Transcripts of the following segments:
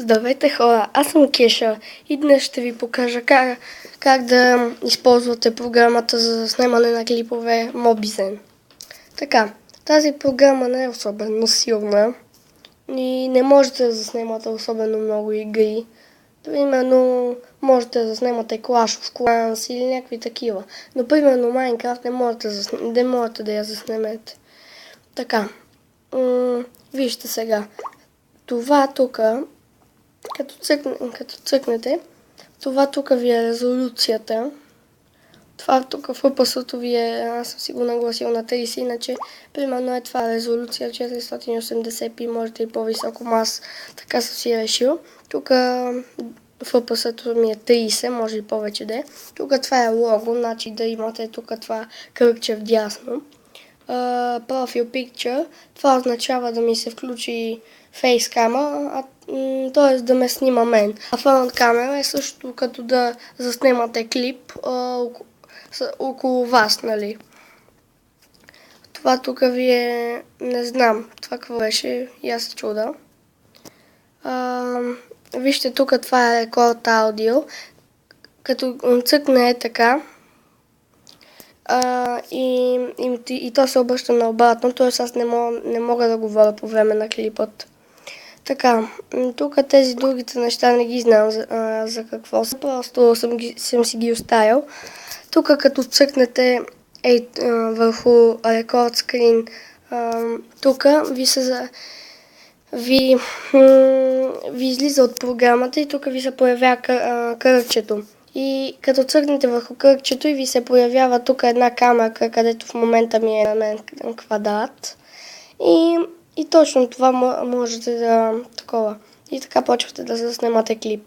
Здравейте хора, аз съм Кеша и днес ще ви покажа как да използвате програмата за снимане на клипове Mobizen. Така, тази програма не е особено силна и не можете да заснемате особено много игри. Примерно, можете да заснемате Clash of Clans или някакви такива. Но примерно Minecraft не можете да я заснемете. Така, вижте сега. Това тук, като цъкнете, това тук ви е резолюцията. Това тук в FPS-то ви е, аз съм си го нагласил на 30, иначе примерно е това резолюция 480p, можете и по-високо, аз така съм си решил. Тук в FPS-то ми е 30, може и повече да е. Тук това е лого, значи да имате тук това кръгче вдясно. Profile Picture, това означава да ми се включи фейскама, т.е. да ме снима мен. А фронт камера е също като да заснемате клип около вас, нали. Това тук ви е, не знам, това какво беше, и аз се чуда. Вижте тук, това е рекорд аудио. Като цъкне е така, и то се обръща наобратно, т.е. аз не мога да говоря по време на клипът. Така, тук тези другите неща не ги знам за какво са, просто съм си ги оставил. Тук като цъкнете върху рекорд скрин, тук ви излиза от програмата и тук ви се появява кръгчето. И като цъкнете върху кръгчето и ви се появява тук една камера, където в момента ми е на мен квадрат. И точно това можете да такова. И така почвате да заснемате клип.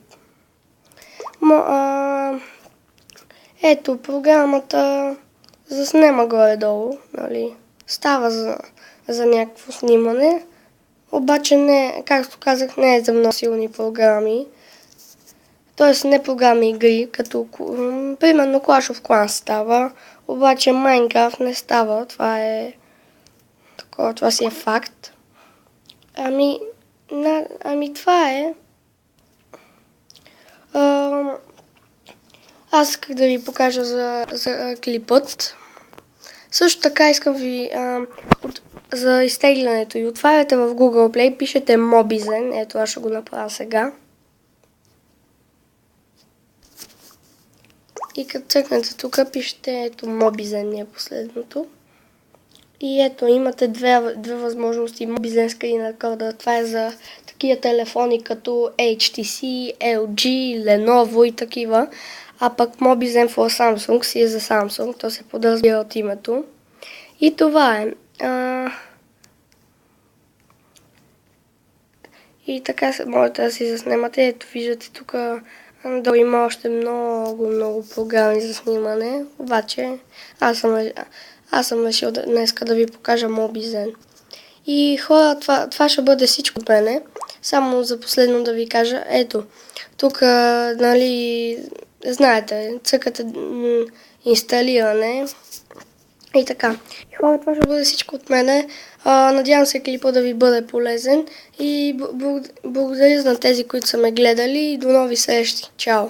Ето, програмата заснема горе-долу, нали. Става за някакво снимане. Обаче не, както казах, не е за много силни програми. Тоест не програми игри, като примерно Clash of Clans става, обаче Minecraft не става, това си е факт. Това е. Аз исках да ви покажа за клипът. Също така искам ви за изтеглянето и отваряте в Google Play, пишете Mobizen, ето аз ще го направя сега. И като цъкнете тук, пишете ето Mobizen е последното. И ето имате две възможности. Mobizen Screen Recorder, това е за такива телефони като HTC, LG, Lenovo и такива. А пък Mobizen for Samsung си е за Samsung, то се подразбира от името. И това е. И така можете да си заснемате. Ето виждате тук, долу има още много програми за снимане, обаче аз съм решил днеска да ви покажа Mobizen. И хора, това ще бъде всичко от мене. Само за последно да ви кажа, ето, тук, нали, знаете, цъкате инсталиране и така. И хора, това ще бъде всичко от мене. Надявам се клипа да ви бъде полезен и благодаря на тези, които са ме гледали и до нови срещи. Чао!